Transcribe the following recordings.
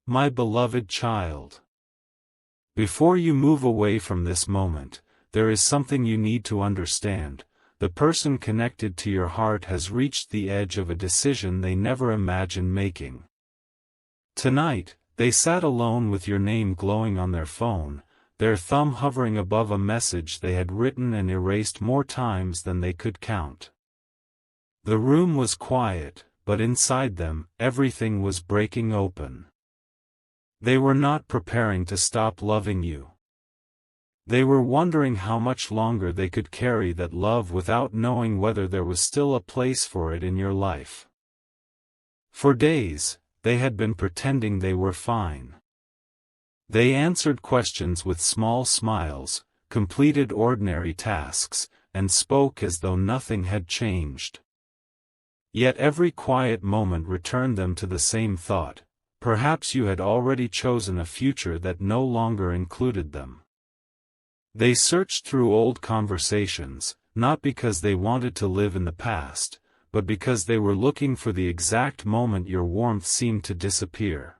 My beloved child. Before you move away from this moment, there is something you need to understand. The person connected to your heart has reached the edge of a decision they never imagined making. Tonight, they sat alone with your name glowing on their phone, their thumb hovering above a message they had written and erased more times than they could count. The room was quiet, but inside them, everything was breaking open. They were not preparing to stop loving you. They were wondering how much longer they could carry that love without knowing whether there was still a place for it in your life. For days, they had been pretending they were fine. They answered questions with small smiles, completed ordinary tasks, and spoke as though nothing had changed. Yet every quiet moment returned them to the same thought: perhaps you had already chosen a future that no longer included them. They searched through old conversations, not because they wanted to live in the past, but because they were looking for the exact moment your warmth seemed to disappear.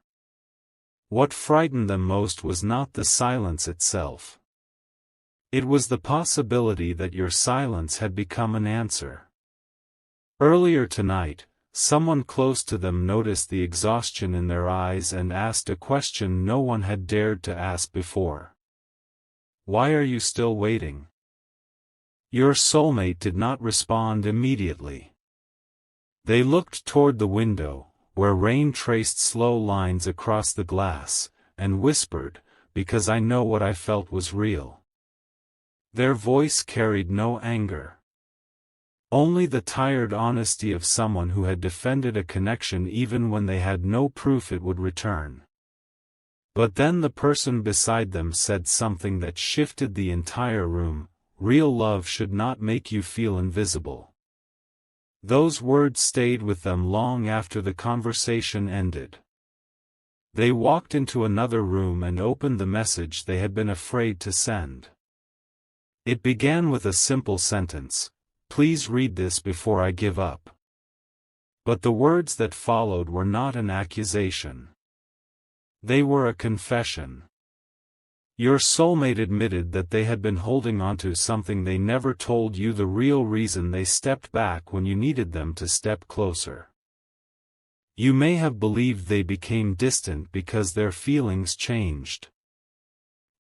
What frightened them most was not the silence itself. It was the possibility that your silence had become an answer. Earlier tonight, someone close to them noticed the exhaustion in their eyes and asked a question no one had dared to ask before. Why are you still waiting? Your soulmate did not respond immediately. They looked toward the window, where rain traced slow lines across the glass, and whispered, "Because I know what I felt was real." Their voice carried no anger. Only the tired honesty of someone who had defended a connection even when they had no proof it would return. But then the person beside them said something that shifted the entire room: real love should not make you feel invisible. Those words stayed with them long after the conversation ended. They walked into another room and opened the message they had been afraid to send. It began with a simple sentence: "Please read this before I give up." But the words that followed were not an accusation. They were a confession. Your soulmate admitted that they had been holding onto something they never told you, the real reason they stepped back when you needed them to step closer. You may have believed they became distant because their feelings changed.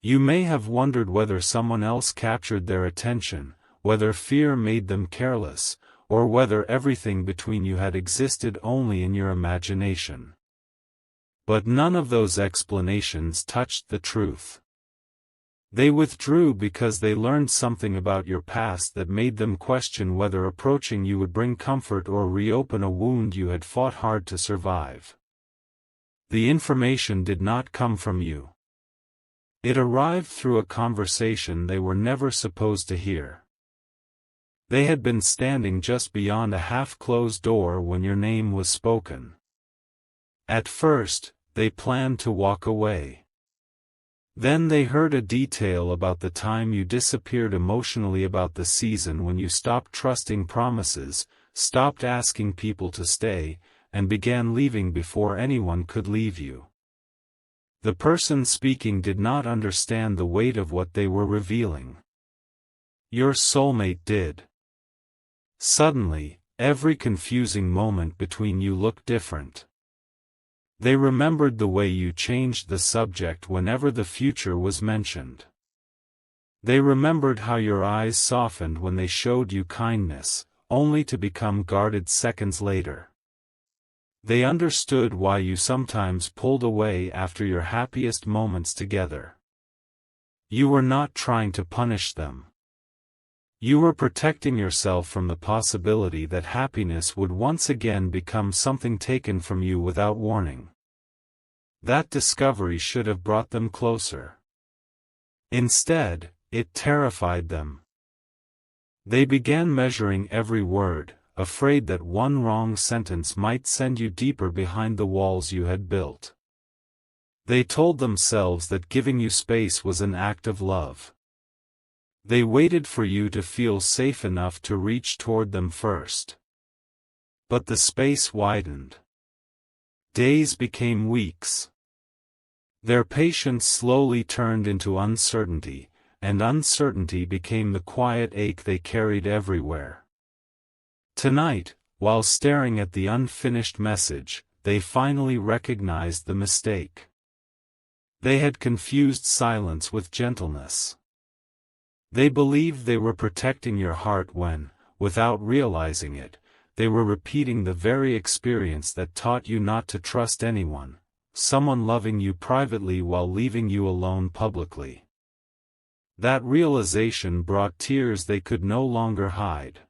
You may have wondered whether someone else captured their attention, whether fear made them careless, or whether everything between you had existed only in your imagination. But none of those explanations touched the truth. They withdrew because they learned something about your past that made them question whether approaching you would bring comfort or reopen a wound you had fought hard to survive. The information did not come from you. It arrived through a conversation they were never supposed to hear. They had been standing just beyond a half-closed door when your name was spoken. At first, they planned to walk away. Then they heard a detail about the time you disappeared emotionally, about the season when you stopped trusting promises, stopped asking people to stay, and began leaving before anyone could leave you. The person speaking did not understand the weight of what they were revealing. Your soulmate did. Suddenly, every confusing moment between you looked different. They remembered the way you changed the subject whenever the future was mentioned. They remembered how your eyes softened when they showed you kindness, only to become guarded seconds later. They understood why you sometimes pulled away after your happiest moments together. You were not trying to punish them. You were protecting yourself from the possibility that happiness would once again become something taken from you without warning. That discovery should have brought them closer. Instead, it terrified them. They began measuring every word, afraid that one wrong sentence might send you deeper behind the walls you had built. They told themselves that giving you space was an act of love. They waited for you to feel safe enough to reach toward them first. But the space widened. Days became weeks. Their patience slowly turned into uncertainty, and uncertainty became the quiet ache they carried everywhere. Tonight, while staring at the unfinished message, they finally recognized the mistake. They had confused silence with gentleness. They believed they were protecting your heart when, without realizing it, they were repeating the very experience that taught you not to trust anyone, someone loving you privately while leaving you alone publicly. That realization brought tears they could no longer hide.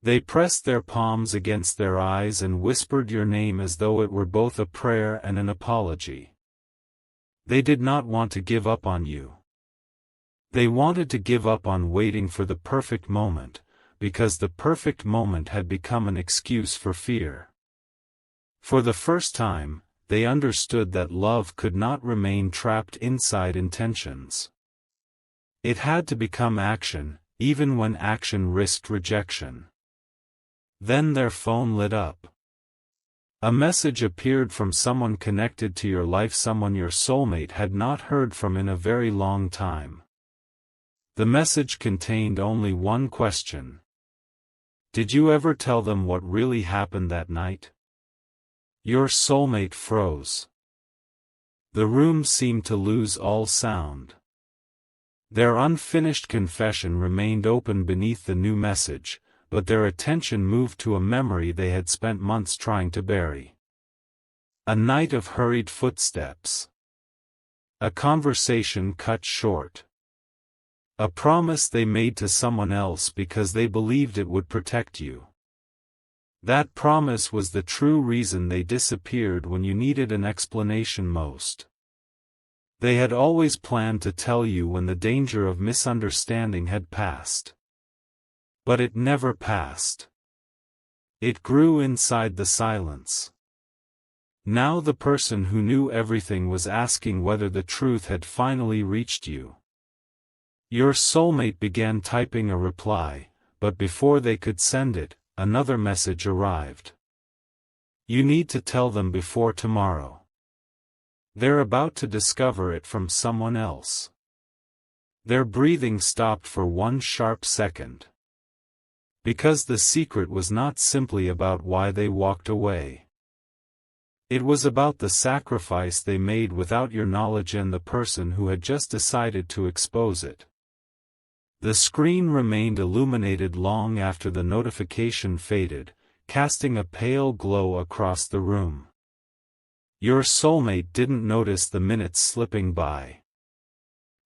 They pressed their palms against their eyes and whispered your name as though it were both a prayer and an apology. They did not want to give up on you. They wanted to give up on waiting for the perfect moment, because the perfect moment had become an excuse for fear. For the first time, they understood that love could not remain trapped inside intentions. It had to become action, even when action risked rejection. Then their phone lit up. A message appeared from someone connected to your life, someone your soulmate had not heard from in a very long time. The message contained only one question. Did you ever tell them what really happened that night? Your soulmate froze. The room seemed to lose all sound. Their unfinished confession remained open beneath the new message, but their attention moved to a memory they had spent months trying to bury. A night of hurried footsteps. A conversation cut short. A promise they made to someone else because they believed it would protect you. That promise was the true reason they disappeared when you needed an explanation most. They had always planned to tell you when the danger of misunderstanding had passed. But it never passed. It grew inside the silence. Now the person who knew everything was asking whether the truth had finally reached you. Your soulmate began typing a reply, but before they could send it, another message arrived. You need to tell them before tomorrow. They're about to discover it from someone else. Their breathing stopped for one sharp second. Because the secret was not simply about why they walked away. It was about the sacrifice they made without your knowledge and the person who had just decided to expose it. The screen remained illuminated long after the notification faded, casting a pale glow across the room. Your soulmate didn't notice the minutes slipping by.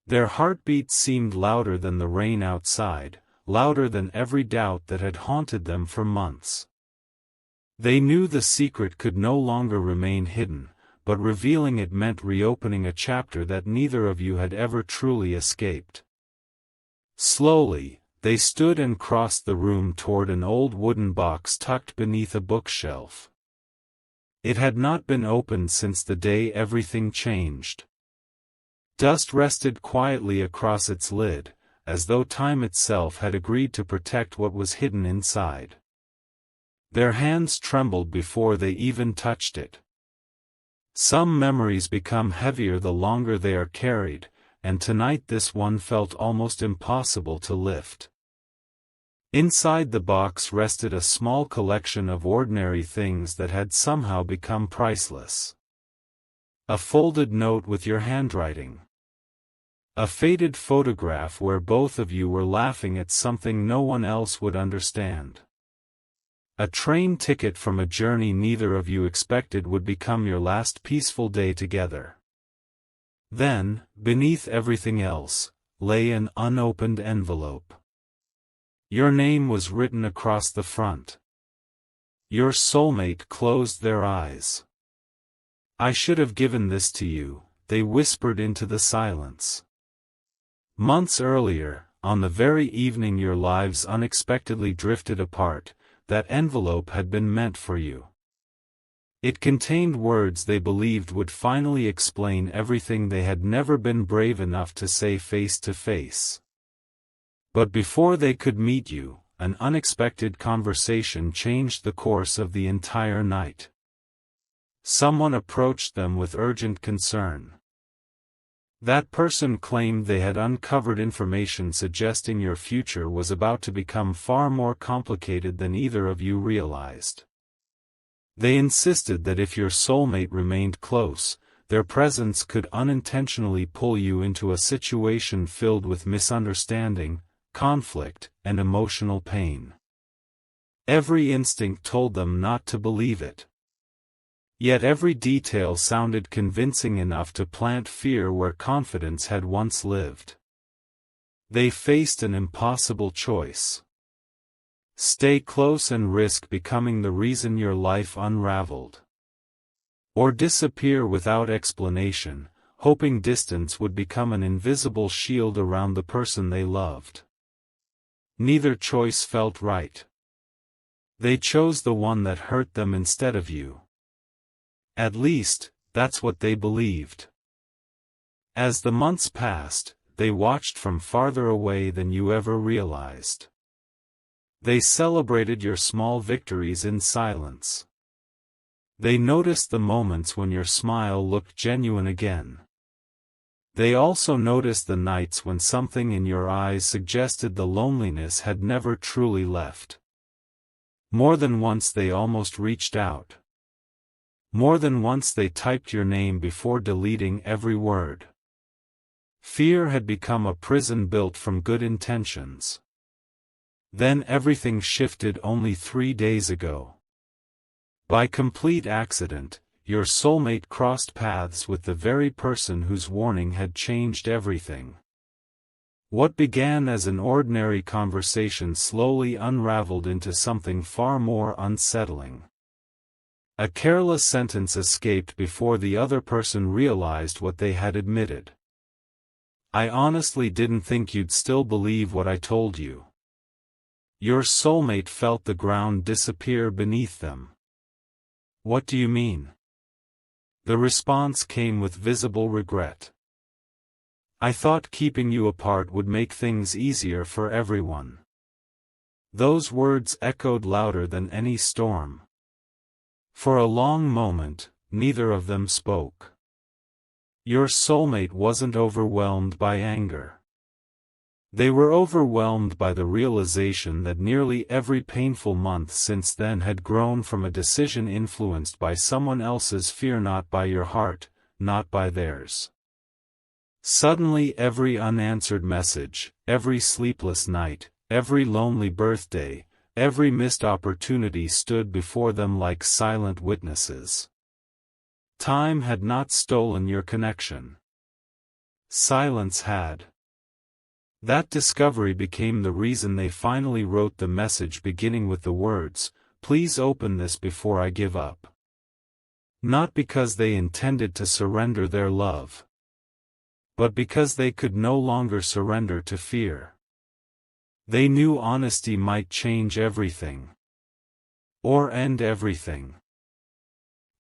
Their heartbeats seemed louder than the rain outside, louder than every doubt that had haunted them for months. They knew the secret could no longer remain hidden, but revealing it meant reopening a chapter that neither of you had ever truly escaped. Slowly, they stood and crossed the room toward an old wooden box tucked beneath a bookshelf. It had not been opened since the day everything changed. Dust rested quietly across its lid, as though time itself had agreed to protect what was hidden inside. Their hands trembled before they even touched it. Some memories become heavier the longer they are carried, and tonight this one felt almost impossible to lift. Inside the box rested a small collection of ordinary things that had somehow become priceless. A folded note with your handwriting. A faded photograph where both of you were laughing at something no one else would understand. A train ticket from a journey neither of you expected would become your last peaceful day together. Then, beneath everything else, lay an unopened envelope. Your name was written across the front. Your soulmate closed their eyes. I should have given this to you, they whispered into the silence. Months earlier, on the very evening your lives unexpectedly drifted apart, that envelope had been meant for you. It contained words they believed would finally explain everything they had never been brave enough to say face to face. But before they could meet you, an unexpected conversation changed the course of the entire night. Someone approached them with urgent concern. That person claimed they had uncovered information suggesting your future was about to become far more complicated than either of you realized. They insisted that if your soulmate remained close, their presence could unintentionally pull you into a situation filled with misunderstanding, conflict, and emotional pain. Every instinct told them not to believe it. Yet every detail sounded convincing enough to plant fear where confidence had once lived. They faced an impossible choice. Stay close and risk becoming the reason your life unraveled. Or disappear without explanation, hoping distance would become an invisible shield around the person they loved. Neither choice felt right. They chose the one that hurt them instead of you. At least, that's what they believed. As the months passed, they watched from farther away than you ever realized. They celebrated your small victories in silence. They noticed the moments when your smile looked genuine again. They also noticed the nights when something in your eyes suggested the loneliness had never truly left. More than once they almost reached out. More than once they typed your name before deleting every word. Fear had become a prison built from good intentions. Then everything shifted only 3 days ago. By complete accident, your soulmate crossed paths with the very person whose warning had changed everything. What began as an ordinary conversation slowly unraveled into something far more unsettling. A careless sentence escaped before the other person realized what they had admitted. "I honestly didn't think you'd still believe what I told you." Your soulmate felt the ground disappear beneath them. "What do you mean?" The response came with visible regret. "I thought keeping you apart would make things easier for everyone." Those words echoed louder than any storm. For a long moment, neither of them spoke. Your soulmate wasn't overwhelmed by anger. They were overwhelmed by the realization that nearly every painful month since then had grown from a decision influenced by someone else's fear, not by your heart, not by theirs. Suddenly every unanswered message, every sleepless night, every lonely birthday, every missed opportunity stood before them like silent witnesses. Time had not stolen your connection. Silence had. That discovery became the reason they finally wrote the message beginning with the words, "Please open this before I give up." Not because they intended to surrender their love, but because they could no longer surrender to fear. They knew honesty might change everything. Or end everything.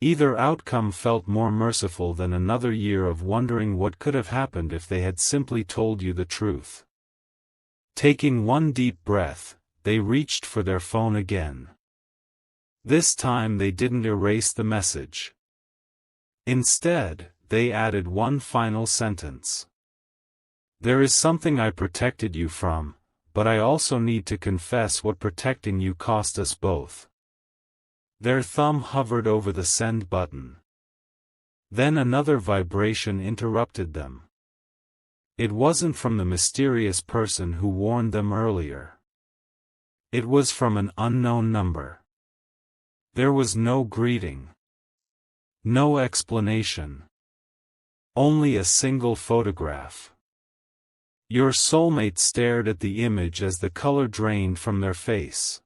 Either outcome felt more merciful than another year of wondering what could have happened if they had simply told you the truth. Taking one deep breath, they reached for their phone again. This time they didn't erase the message. Instead, they added one final sentence. "There is something I protected you from, but I also need to confess what protecting you cost us both." Their thumb hovered over the send button. Then another vibration interrupted them. It wasn't from the mysterious person who warned them earlier. It was from an unknown number. There was no greeting. No explanation. Only a single photograph. Your soulmate stared at the image as the color drained from their face.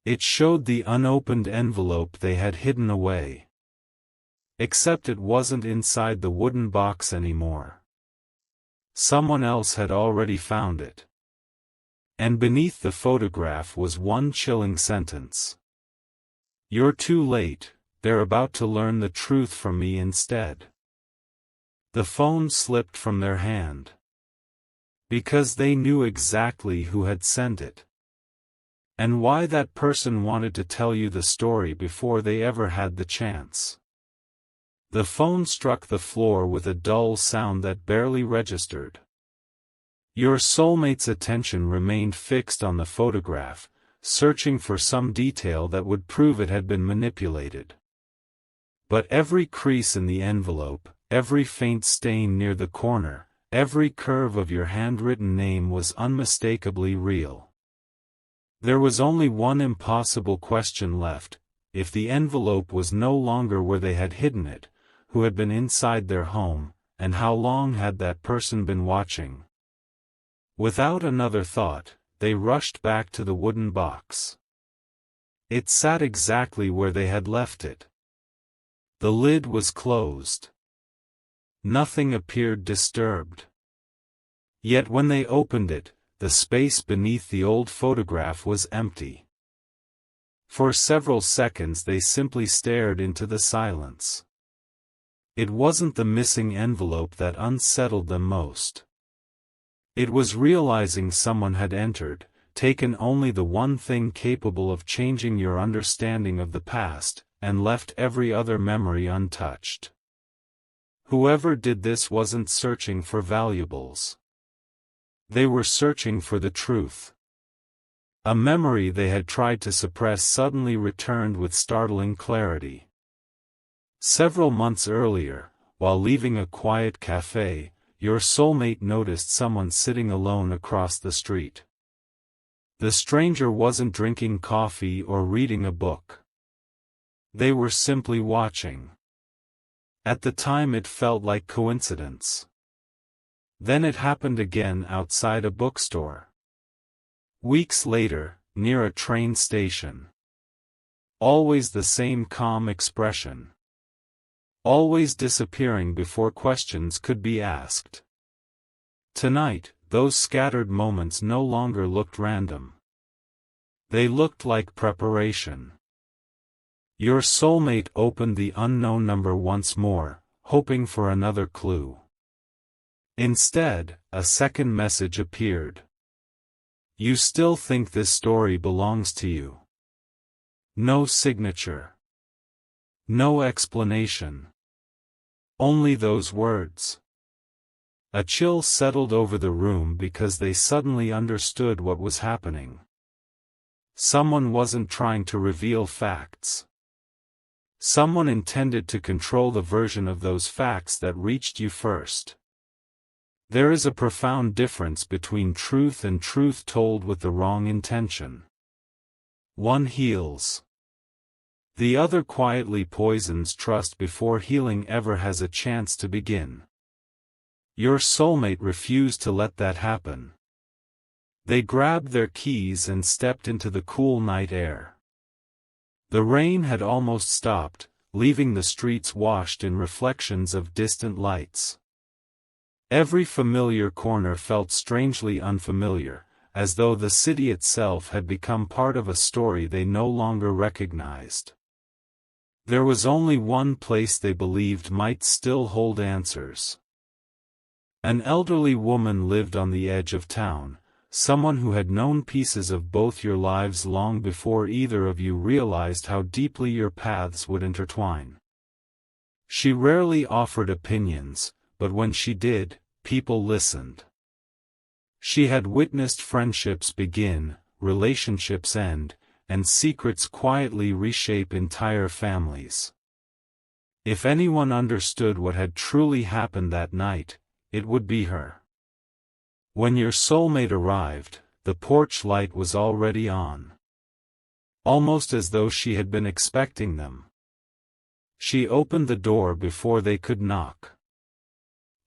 It showed the unopened envelope they had hidden away. Except it wasn't inside the wooden box anymore. Someone else had already found it. And beneath the photograph was one chilling sentence. "You're too late, they're about to learn the truth from me instead." The phone slipped from their hand. Because they knew exactly who had sent it. And why that person wanted to tell you the story before they ever had the chance. The phone struck the floor with a dull sound that barely registered. Your soulmate's attention remained fixed on the photograph, searching for some detail that would prove it had been manipulated. But every crease in the envelope, every faint stain near the corner, every curve of your handwritten name was unmistakably real. There was only one impossible question left: if the envelope was no longer where they had hidden it, who had been inside their home, and how long had that person been watching? Without another thought, they rushed back to the wooden box. It sat exactly where they had left it. The lid was closed. Nothing appeared disturbed. Yet when they opened it, the space beneath the old photograph was empty. For several seconds they simply stared into the silence. It wasn't the missing envelope that unsettled them most. It was realizing someone had entered, taken only the one thing capable of changing your understanding of the past, and left every other memory untouched. Whoever did this wasn't searching for valuables. They were searching for the truth. A memory they had tried to suppress suddenly returned with startling clarity. Several months earlier, while leaving a quiet cafe, your soulmate noticed someone sitting alone across the street. The stranger wasn't drinking coffee or reading a book. They were simply watching. At the time it felt like coincidence. Then it happened again outside a bookstore. Weeks later, near a train station. Always the same calm expression. Always disappearing before questions could be asked. Tonight, those scattered moments no longer looked random. They looked like preparation. Your soulmate opened the unknown number once more, hoping for another clue. Instead, a second message appeared. You still think this story belongs to you? No signature. No explanation. Only those words. A chill settled over the room because they suddenly understood what was happening. Someone wasn't trying to reveal facts. Someone intended to control the version of those facts that reached you first. There is a profound difference between truth and truth told with the wrong intention. One heals. The other quietly poisons trust before healing ever has a chance to begin. Your soulmate refused to let that happen. They grabbed their keys and stepped into the cool night air. The rain had almost stopped, leaving the streets washed in reflections of distant lights. Every familiar corner felt strangely unfamiliar, as though the city itself had become part of a story they no longer recognized. There was only one place they believed might still hold answers. An elderly woman lived on the edge of town, someone who had known pieces of both your lives long before either of you realized how deeply your paths would intertwine. She rarely offered opinions, but when she did, people listened. She had witnessed friendships begin, relationships end, and secrets quietly reshape entire families. If anyone understood what had truly happened that night, it would be her. When your soulmate arrived, the porch light was already on. Almost as though she had been expecting them. She opened the door before they could knock.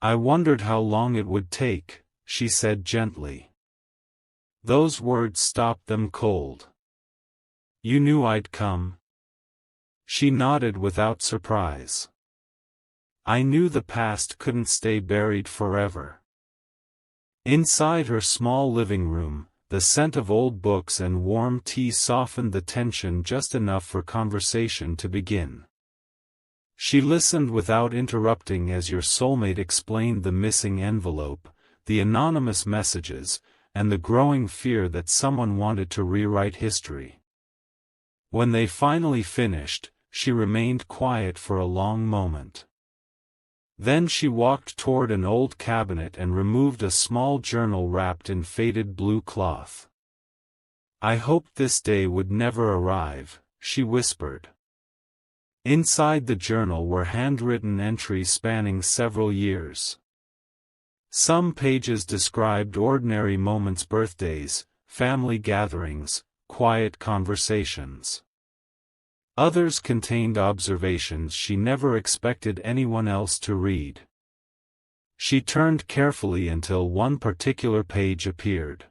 I wondered how long it would take, she said gently. Those words stopped them cold. You knew I'd come? She nodded without surprise. I knew the past couldn't stay buried forever. Inside her small living room, the scent of old books and warm tea softened the tension just enough for conversation to begin. She listened without interrupting as your soulmate explained the missing envelope, the anonymous messages, and the growing fear that someone wanted to rewrite history. When they finally finished, she remained quiet for a long moment. Then she walked toward an old cabinet and removed a small journal wrapped in faded blue cloth. "I hoped this day would never arrive," she whispered. Inside the journal were handwritten entries spanning several years. Some pages described ordinary moments: birthdays, family gatherings, quiet conversations. Others contained observations she never expected anyone else to read. She turned carefully until one particular page appeared.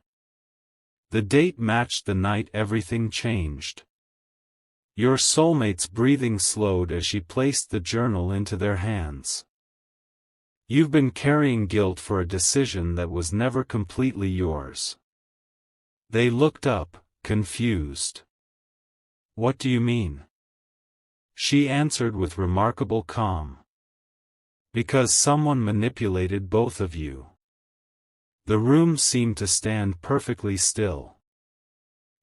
The date matched the night everything changed. Your soulmate's breathing slowed as she placed the journal into their hands. "You've been carrying guilt for a decision that was never completely yours." They looked up, confused. "What do you mean?" She answered with remarkable calm. "Because someone manipulated both of you." The room seemed to stand perfectly still.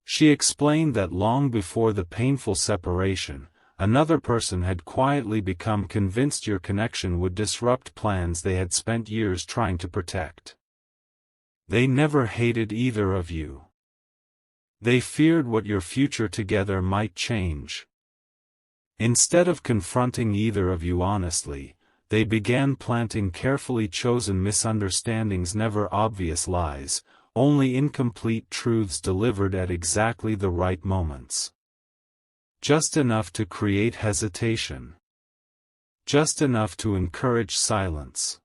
She explained that long before the painful separation, another person had quietly become convinced your connection would disrupt plans they had spent years trying to protect. They never hated either of you. They feared what your future together might change. Instead of confronting either of you honestly, they began planting carefully chosen misunderstandings, never obvious lies, only incomplete truths delivered at exactly the right moments. Just enough to create hesitation. Just enough to encourage silence.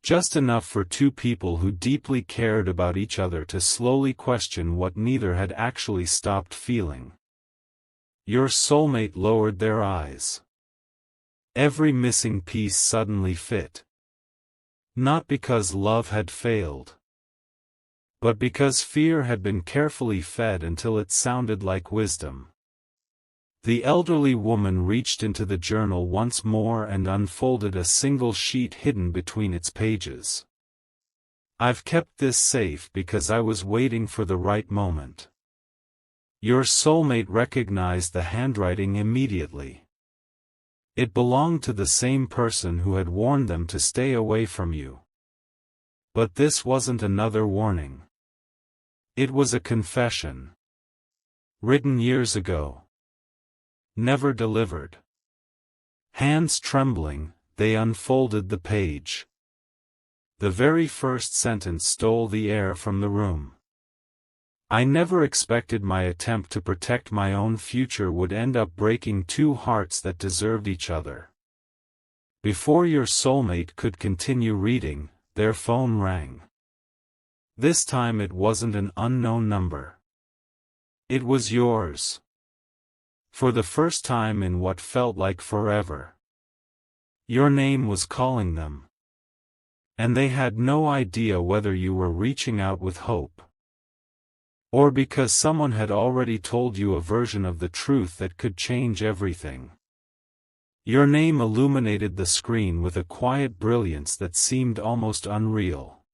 Just enough for two people who deeply cared about each other to slowly question what neither had actually stopped feeling. Your soulmate lowered their eyes. Every missing piece suddenly fit. Not because love had failed, but because fear had been carefully fed until it sounded like wisdom. The elderly woman reached into the journal once more and unfolded a single sheet hidden between its pages. "I've kept this safe because I was waiting for the right moment." Your soulmate recognized the handwriting immediately. It belonged to the same person who had warned them to stay away from you. But this wasn't another warning. It was a confession. Written years ago. Never delivered. Hands trembling, they unfolded the page. The very first sentence stole the air from the room. "I never expected my attempt to protect my own future would end up breaking two hearts that deserved each other." Before your soulmate could continue reading, their phone rang. This time it wasn't an unknown number. It was yours. For the first time in what felt like forever. Your name was calling them. And they had no idea whether you were reaching out with hope, or because someone had already told you a version of the truth that could change everything. Your name illuminated the screen with a quiet brilliance that seemed almost unreal.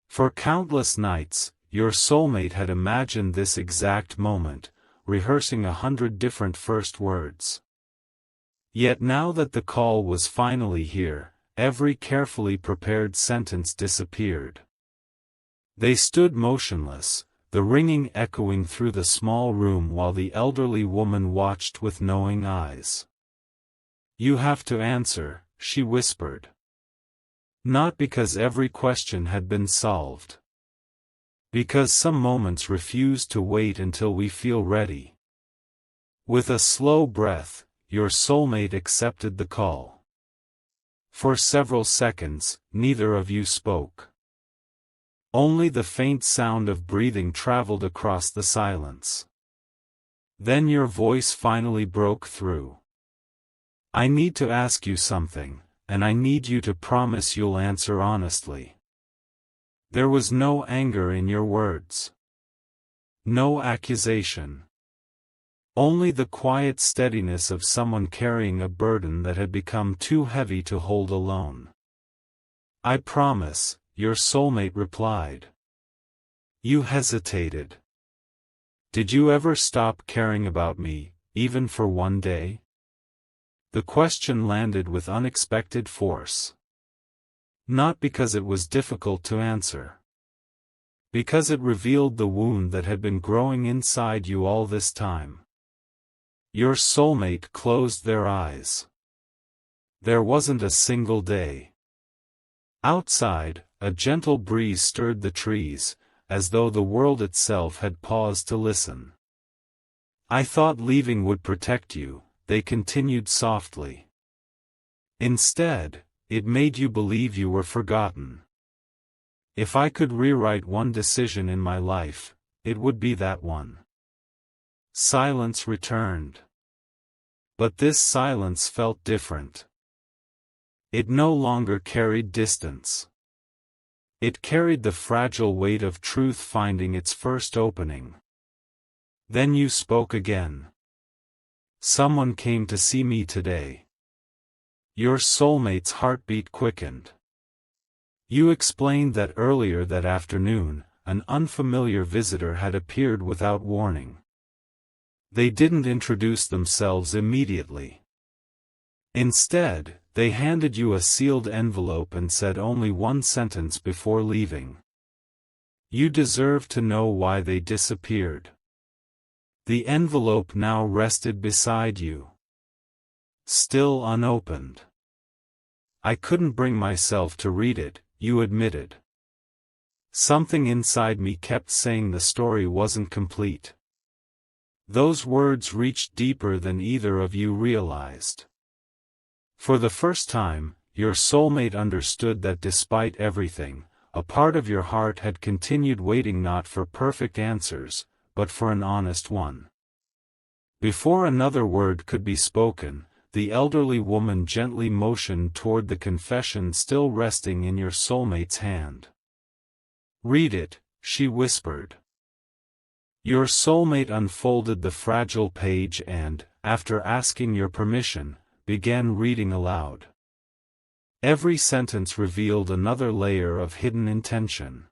For countless nights, your soulmate had imagined this exact moment, rehearsing 100 different first words. Yet now that the call was finally here, every carefully prepared sentence disappeared. They stood motionless, the ringing echoing through the small room while the elderly woman watched with knowing eyes. "You have to answer," she whispered. "Not because every question had been solved. Because some moments refuse to wait until we feel ready." With a slow breath, your soulmate accepted the call. For several seconds, neither of you spoke. Only the faint sound of breathing traveled across the silence. Then your voice finally broke through. "I need to ask you something, and I need you to promise you'll answer honestly." There was no anger in your words. No accusation. Only the quiet steadiness of someone carrying a burden that had become too heavy to hold alone. "I promise," your soulmate replied. You hesitated. "Did you ever stop caring about me, even for one day?" The question landed with unexpected force. Not because it was difficult to answer. Because it revealed the wound that had been growing inside you all this time. Your soulmate closed their eyes. There wasn't a single day. Outside, a gentle breeze stirred the trees, as though the world itself had paused to listen. I thought leaving would protect you, they continued softly. Instead, it made you believe you were forgotten. If I could rewrite one decision in my life, it would be that one. Silence returned. But this silence felt different. It no longer carried distance. It carried the fragile weight of truth finding its first opening. Then you spoke again. Someone came to see me today. Your soulmate's heartbeat quickened. You explained that earlier that afternoon, an unfamiliar visitor had appeared without warning. They didn't introduce themselves immediately. Instead, they handed you a sealed envelope and said only one sentence before leaving. You deserve to know why they disappeared. The envelope now rested beside you. Still unopened. I couldn't bring myself to read it, you admitted. Something inside me kept saying the story wasn't complete. Those words reached deeper than either of you realized. For the first time, your soulmate understood that despite everything, a part of your heart had continued waiting not for perfect answers, but for an honest one. Before another word could be spoken, the elderly woman gently motioned toward the confession still resting in your soulmate's hand. Read it, she whispered. Your soulmate unfolded the fragile page and, after asking your permission, began reading aloud. Every sentence revealed another layer of hidden intention.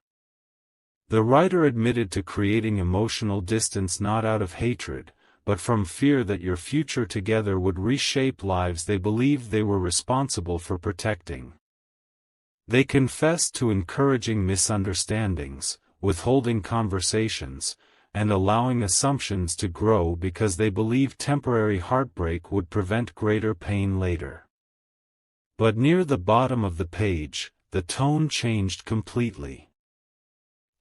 The writer admitted to creating emotional distance not out of hatred, but from fear that your future together would reshape lives they believed they were responsible for protecting. They confessed to encouraging misunderstandings, withholding conversations, and allowing assumptions to grow because they believed temporary heartbreak would prevent greater pain later. But near the bottom of the page, the tone changed completely.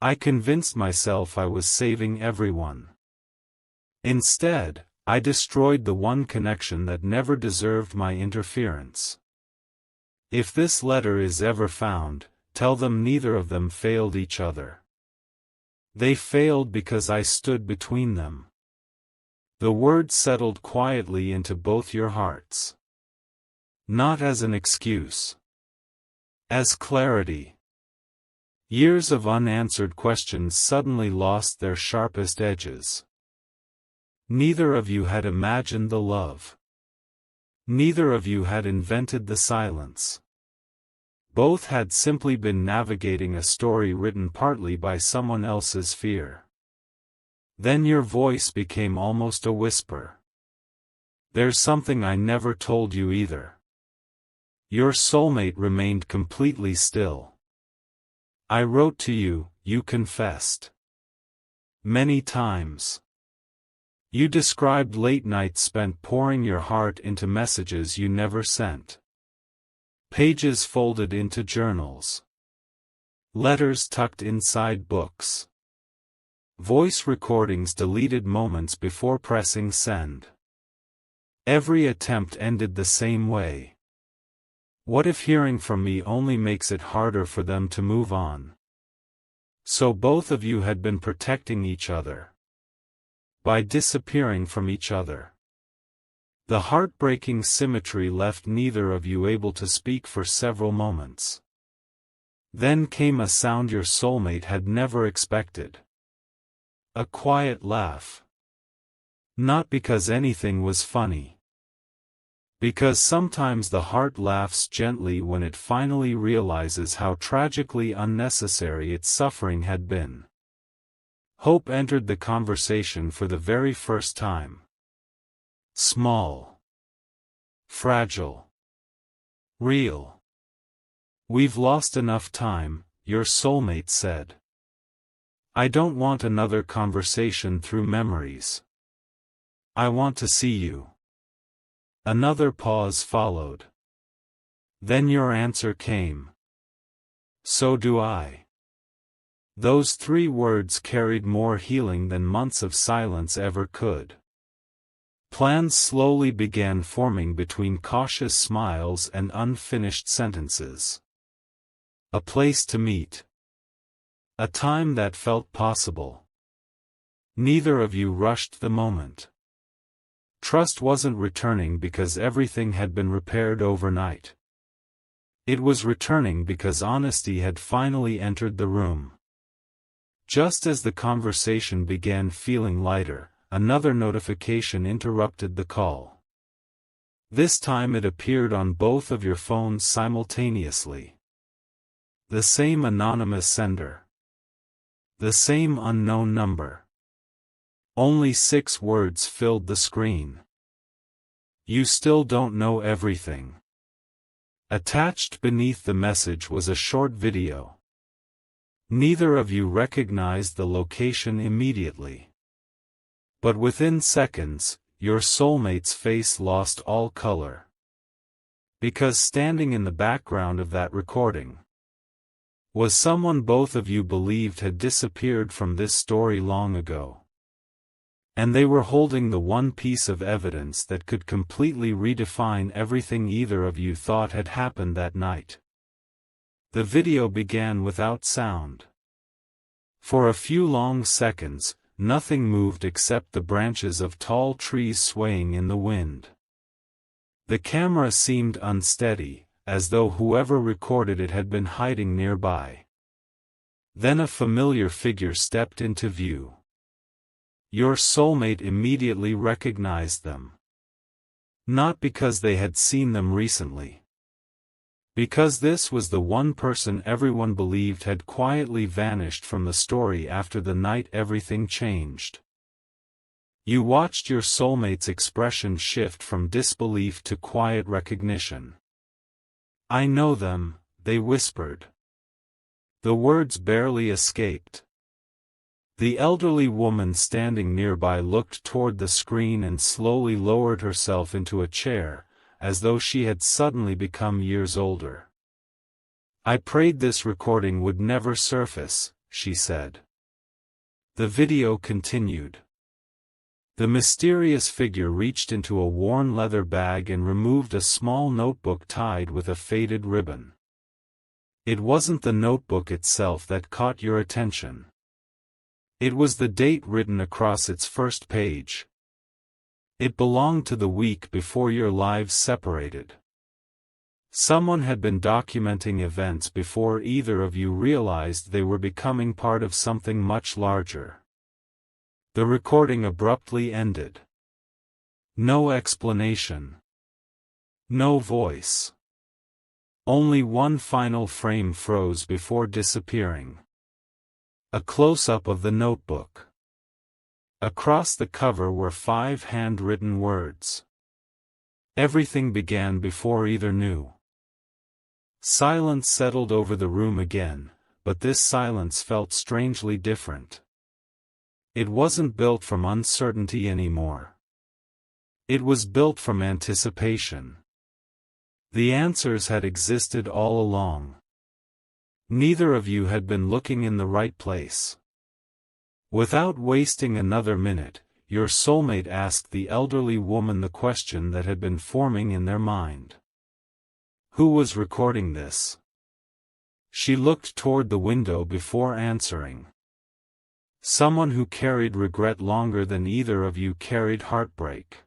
I convinced myself I was saving everyone. Instead, I destroyed the one connection that never deserved my interference. If this letter is ever found, tell them neither of them failed each other. They failed because I stood between them. The words settled quietly into both your hearts. Not as an excuse. As clarity. Years of unanswered questions suddenly lost their sharpest edges. Neither of you had imagined the love. Neither of you had invented the silence. Both had simply been navigating a story written partly by someone else's fear. Then your voice became almost a whisper. There's something I never told you either. Your soulmate remained completely still. I wrote to you, you confessed. Many times. You described late nights spent pouring your heart into messages you never sent. Pages folded into journals. Letters tucked inside books. Voice recordings deleted moments before pressing send. Every attempt ended the same way. What if hearing from me only makes it harder for them to move on? So both of you had been protecting each other. By disappearing from each other. The heartbreaking symmetry left neither of you able to speak for several moments. Then came a sound your soulmate had never expected. A quiet laugh. Not because anything was funny. Because sometimes the heart laughs gently when it finally realizes how tragically unnecessary its suffering had been. Hope entered the conversation for the very first time. Small. Fragile. Real. We've lost enough time, your soulmate said. I don't want another conversation through memories. I want to see you. Another pause followed. Then your answer came. So do I. Those 3 words carried more healing than months of silence ever could. Plans slowly began forming between cautious smiles and unfinished sentences. A place to meet. A time that felt possible. Neither of you rushed the moment. Trust wasn't returning because everything had been repaired overnight. It was returning because honesty had finally entered the room. Just as the conversation began feeling lighter, another notification interrupted the call. This time it appeared on both of your phones simultaneously. The same anonymous sender. The same unknown number. Only 6 words filled the screen. You still don't know everything. Attached beneath the message was a short video. Neither of you recognized the location immediately. But within seconds, your soulmate's face lost all color. Because standing in the background of that recording was someone both of you believed had disappeared from this story long ago. And they were holding the one piece of evidence that could completely redefine everything either of you thought had happened that night. The video began without sound. For a few long seconds, nothing moved except the branches of tall trees swaying in the wind. The camera seemed unsteady, as though whoever recorded it had been hiding nearby. Then a familiar figure stepped into view. Your soulmate immediately recognized them. Not because they had seen them recently. Because this was the one person everyone believed had quietly vanished from the story after the night everything changed. You watched your soulmate's expression shift from disbelief to quiet recognition. I know them, they whispered. The words barely escaped. The elderly woman standing nearby looked toward the screen and slowly lowered herself into a chair, as though she had suddenly become years older. I prayed this recording would never surface, she said. The video continued. The mysterious figure reached into a worn leather bag and removed a small notebook tied with a faded ribbon. It wasn't the notebook itself that caught your attention. It was the date written across its first page. It belonged to the week before your lives separated. Someone had been documenting events before either of you realized they were becoming part of something much larger. The recording abruptly ended. No explanation. No voice. Only one final frame froze before disappearing. A close-up of the notebook. Across the cover were 5 handwritten words. Everything began before either knew. Silence settled over the room again, but this silence felt strangely different. It wasn't built from uncertainty anymore. It was built from anticipation. The answers had existed all along. Neither of you had been looking in the right place. Without wasting another minute, your soulmate asked the elderly woman the question that had been forming in their mind. Who was recording this? She looked toward the window before answering. Someone who carried regret longer than either of you carried heartbreak.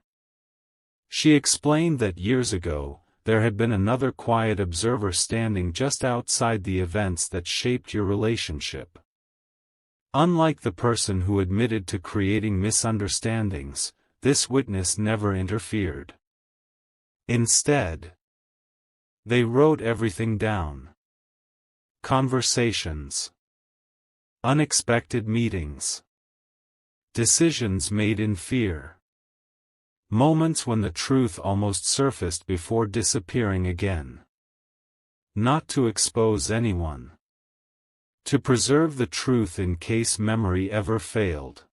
She explained that years ago, there had been another quiet observer standing just outside the events that shaped your relationship. Unlike the person who admitted to creating misunderstandings, this witness never interfered. Instead, they wrote everything down. Conversations. Unexpected meetings. Decisions made in fear. Moments when the truth almost surfaced before disappearing again. Not to expose anyone. To preserve the truth in case memory ever failed.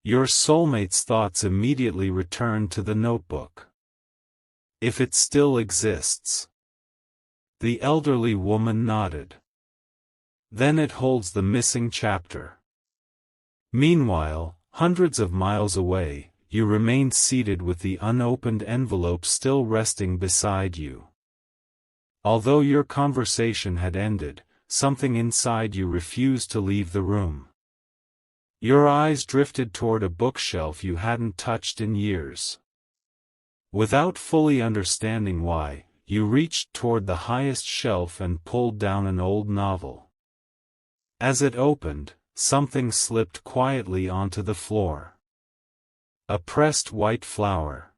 Your soulmate's thoughts immediately returned to the notebook. If it still exists. The elderly woman nodded. Then it holds the missing chapter. Meanwhile, hundreds of miles away, you remained seated with the unopened envelope still resting beside you. Although your conversation had ended, something inside you refused to leave the room. Your eyes drifted toward a bookshelf you hadn't touched in years. Without fully understanding why, you reached toward the highest shelf and pulled down an old novel. As it opened, something slipped quietly onto the floor. A pressed white flower.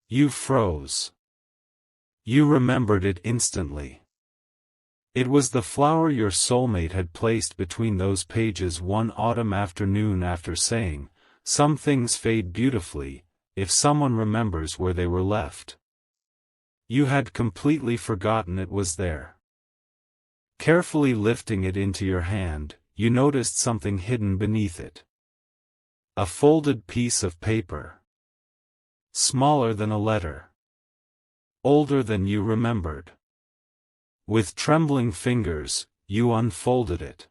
You froze. You remembered it instantly. It was the flower your soulmate had placed between those pages one autumn afternoon after saying, "Some things fade beautifully, if someone remembers where they were left." You had completely forgotten it was there. Carefully lifting it into your hand, you noticed something hidden beneath it. A folded piece of paper. Smaller than a letter. Older than you remembered. With trembling fingers, you unfolded it.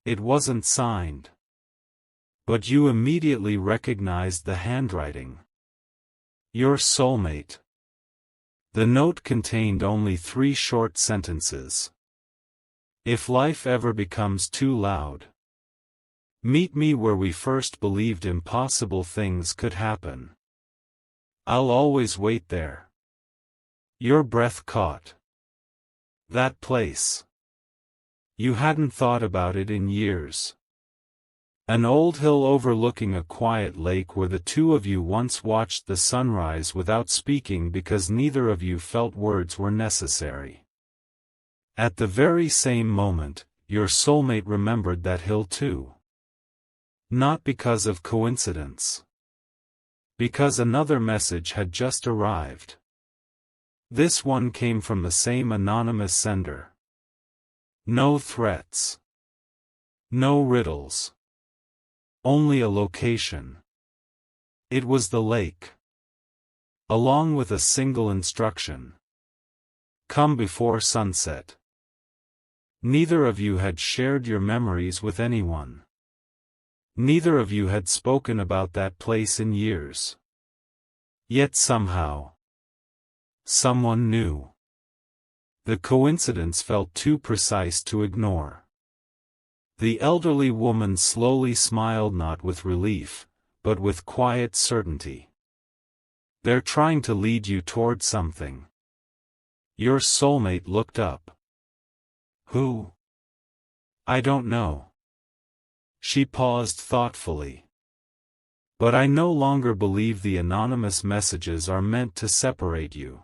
It wasn't signed. But you immediately recognized the handwriting. Your soulmate. The note contained only 3 short sentences. If life ever becomes too loud, meet me where we first believed impossible things could happen. I'll always wait there. Your breath caught. That place. You hadn't thought about it in years. An old hill overlooking a quiet lake where the two of you once watched the sunrise without speaking because neither of you felt words were necessary. At the very same moment, your soulmate remembered that hill too. Not because of coincidence. Because another message had just arrived. This one came from the same anonymous sender. No threats. No riddles. Only a location. It was the lake. Along with a single instruction. Come before sunset. Neither of you had shared your memories with anyone. Neither of you had spoken about that place in years. Yet somehow, someone knew. The coincidence felt too precise to ignore. The elderly woman slowly smiled, not with relief, but with quiet certainty. They're trying to lead you toward something. Your soulmate looked up. Who? I don't know. She paused thoughtfully. But I no longer believe the anonymous messages are meant to separate you.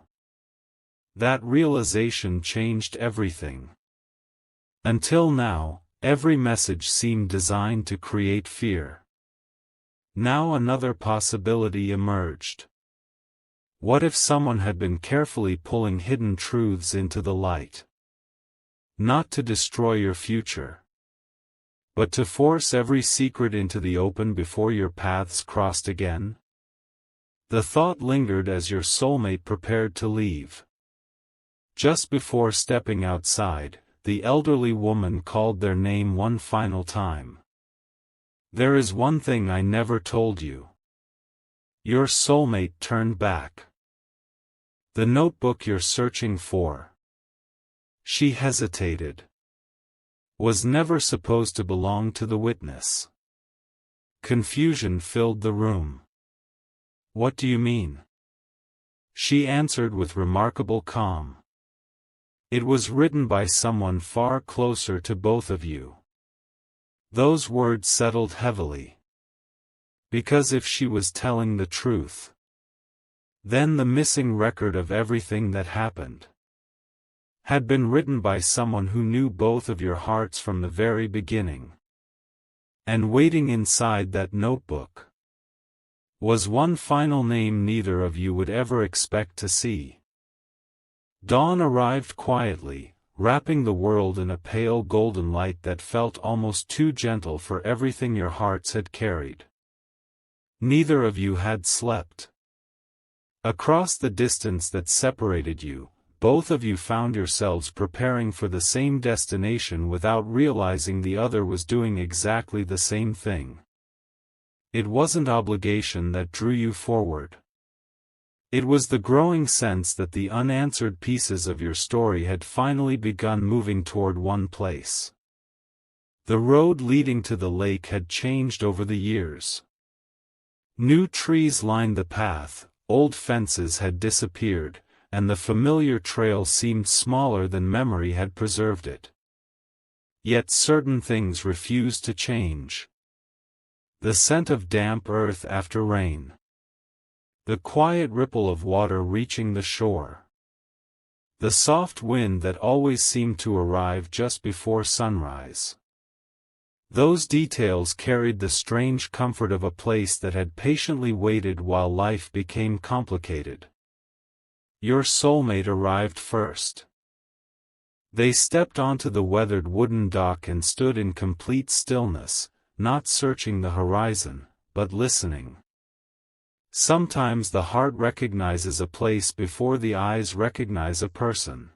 That realization changed everything. Until now, every message seemed designed to create fear. Now another possibility emerged. What if someone had been carefully pulling hidden truths into the light? Not to destroy your future, but to force every secret into the open before your paths crossed again? The thought lingered as your soulmate prepared to leave. Just before stepping outside, the elderly woman called their name one final time. There is one thing I never told you. Your soulmate turned back. The notebook you're searching for. She hesitated. Was never supposed to belong to the witness. Confusion filled the room. What do you mean? She answered with remarkable calm. It was written by someone far closer to both of you. Those words settled heavily. Because if she was telling the truth, then the missing record of everything that happened had been written by someone who knew both of your hearts from the very beginning. And waiting inside that notebook Was one final name neither of you would ever expect to see. Dawn arrived quietly, wrapping the world in a pale golden light that felt almost too gentle for everything your hearts had carried. Neither of you had slept. Across the distance that separated you, both of you found yourselves preparing for the same destination without realizing the other was doing exactly the same thing. It wasn't obligation that drew you forward. It was the growing sense that the unanswered pieces of your story had finally begun moving toward one place. The road leading to the lake had changed over the years. New trees lined the path, old fences had disappeared, and the familiar trail seemed smaller than memory had preserved it. Yet certain things refused to change. The scent of damp earth after rain. The quiet ripple of water reaching the shore. The soft wind that always seemed to arrive just before sunrise. Those details carried the strange comfort of a place that had patiently waited while life became complicated. Your soulmate arrived first. They stepped onto the weathered wooden dock and stood in complete stillness, not searching the horizon, but listening. Sometimes the heart recognizes a place before the eyes recognize a person.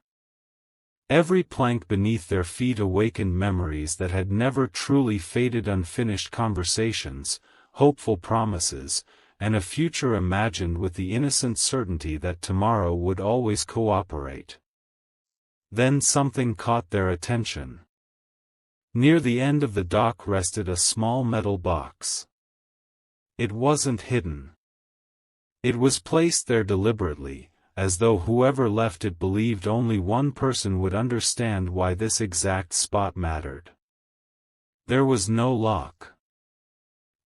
Every plank beneath their feet awakened memories that had never truly faded, unfinished conversations, hopeful promises, and a future imagined with the innocent certainty that tomorrow would always cooperate. Then something caught their attention. Near the end of the dock rested a small metal box. It wasn't hidden. It was placed there deliberately, as though whoever left it believed only one person would understand why this exact spot mattered. There was no lock.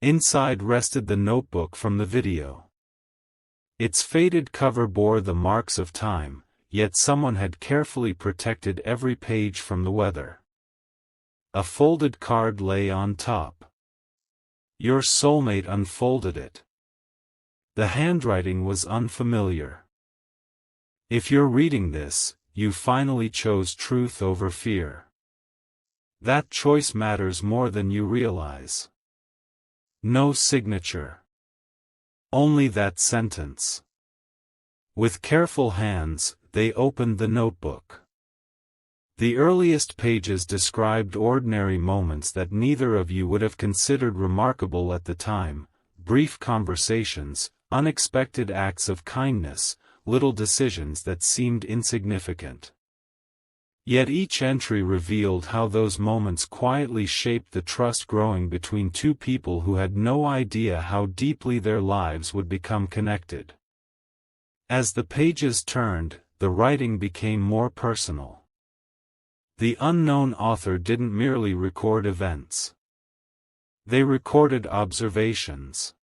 Inside rested the notebook from the video. Its faded cover bore the marks of time, yet someone had carefully protected every page from the weather. A folded card lay on top. Your soulmate unfolded it. The handwriting was unfamiliar. If you're reading this, you finally chose truth over fear. That choice matters more than you realize. No signature. Only that sentence. With careful hands, they opened the notebook. The earliest pages described ordinary moments that neither of you would have considered remarkable at the time, brief conversations, unexpected acts of kindness, little decisions that seemed insignificant. Yet each entry revealed how those moments quietly shaped the trust growing between two people who had no idea how deeply their lives would become connected. As the pages turned, the writing became more personal. The unknown author didn't merely record events. They recorded observations.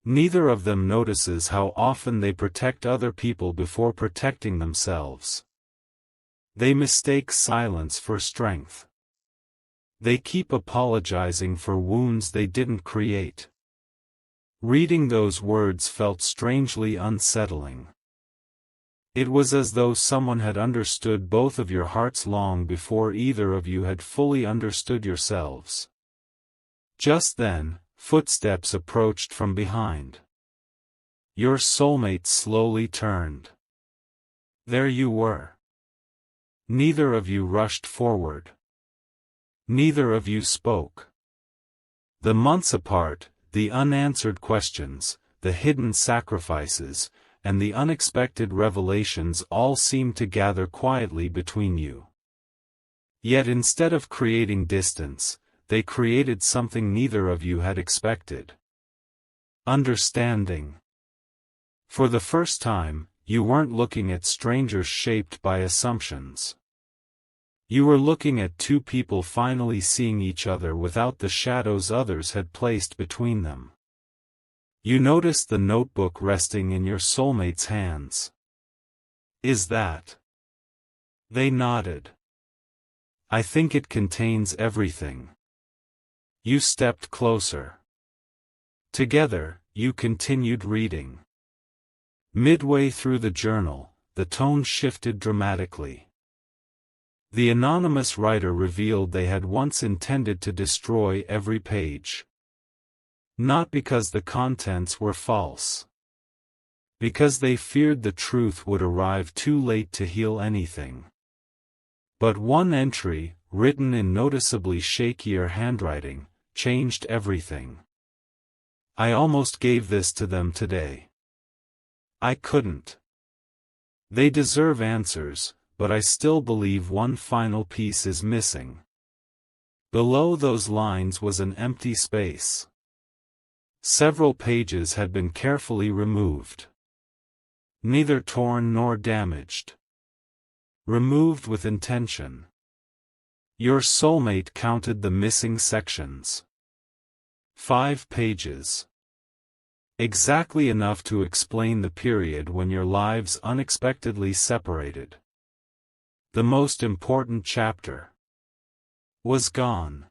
Neither of them notices how often they protect other people before protecting themselves. They mistake silence for strength. They keep apologizing for wounds they didn't create. Reading those words felt strangely unsettling. It was as though someone had understood both of your hearts long before either of you had fully understood yourselves. Just then, footsteps approached from behind. Your soulmate slowly turned. There you were. Neither of you rushed forward. Neither of you spoke. The months apart, the unanswered questions, the hidden sacrifices, and the unexpected revelations all seemed to gather quietly between you. Yet instead of creating distance, they created something neither of you had expected. Understanding. For the first time, you weren't looking at strangers shaped by assumptions. You were looking at two people finally seeing each other without the shadows others had placed between them. You noticed the notebook resting in your soulmate's hands. Is that? They nodded. I think it contains everything. You stepped closer. Together, you continued reading. Midway through the journal, the tone shifted dramatically. The anonymous writer revealed they had once intended to destroy every page. Not because the contents were false. Because they feared the truth would arrive too late to heal anything. But one entry, written in noticeably shakier handwriting, changed everything. I almost gave this to them today. I couldn't. They deserve answers, but I still believe one final piece is missing. Below those lines was an empty space. Several pages had been carefully removed. Neither torn nor damaged. Removed with intention. Your soulmate counted the missing sections. 5 pages. Exactly enough to explain the period when your lives unexpectedly separated. The most important chapter was gone.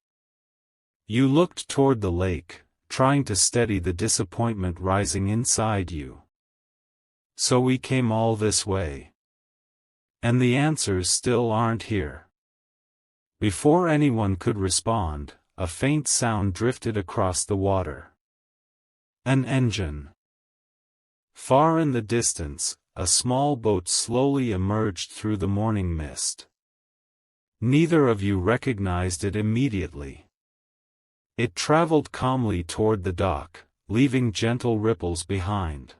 You looked toward the lake, trying to steady the disappointment rising inside you. So we came all this way. And the answers still aren't here. Before anyone could respond, a faint sound drifted across the water. An engine. Far in the distance, a small boat slowly emerged through the morning mist. Neither of you recognized it immediately. It traveled calmly toward the dock, leaving gentle ripples behind.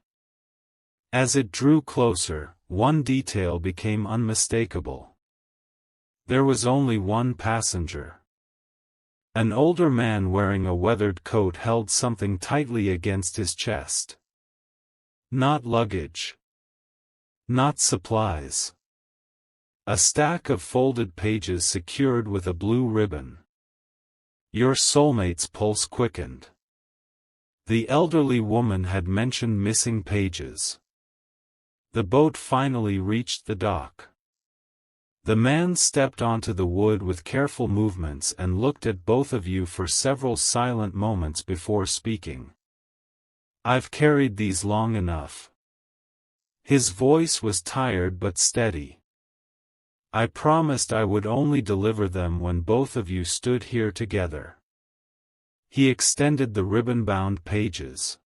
As it drew closer, one detail became unmistakable. There was only one passenger. An older man wearing a weathered coat held something tightly against his chest. Not luggage. Not supplies. A stack of folded pages secured with a blue ribbon. Your soulmate's pulse quickened. The elderly woman had mentioned missing pages. The boat finally reached the dock. The man stepped onto the wood with careful movements and looked at both of you for several silent moments before speaking. I've carried these long enough. His voice was tired but steady. I promised I would only deliver them when both of you stood here together. He extended the ribbon-bound pages.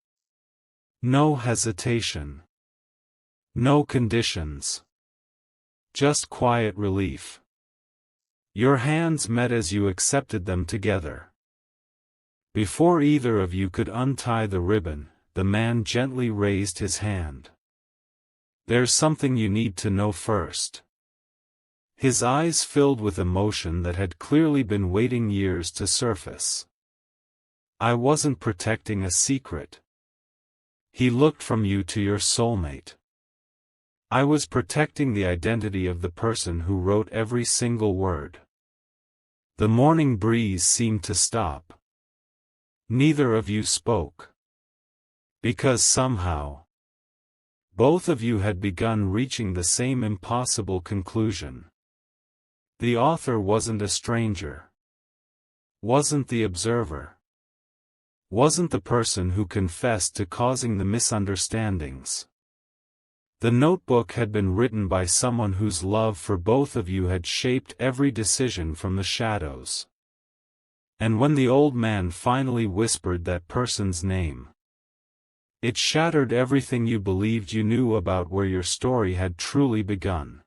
No hesitation. No conditions. Just quiet relief. Your hands met as you accepted them together. Before either of you could untie the ribbon, the man gently raised his hand. There's something you need to know first. His eyes filled with emotion that had clearly been waiting years to surface. I wasn't protecting a secret. He looked from you to your soulmate. I was protecting the identity of the person who wrote every single word. The morning breeze seemed to stop. Neither of you spoke. Because somehow, both of you had begun reaching the same impossible conclusion. The author wasn't a stranger. Wasn't the observer. Wasn't the person who confessed to causing the misunderstandings. The notebook had been written by someone whose love for both of you had shaped every decision from the shadows. And when the old man finally whispered that person's name, it shattered everything you believed you knew about where your story had truly begun.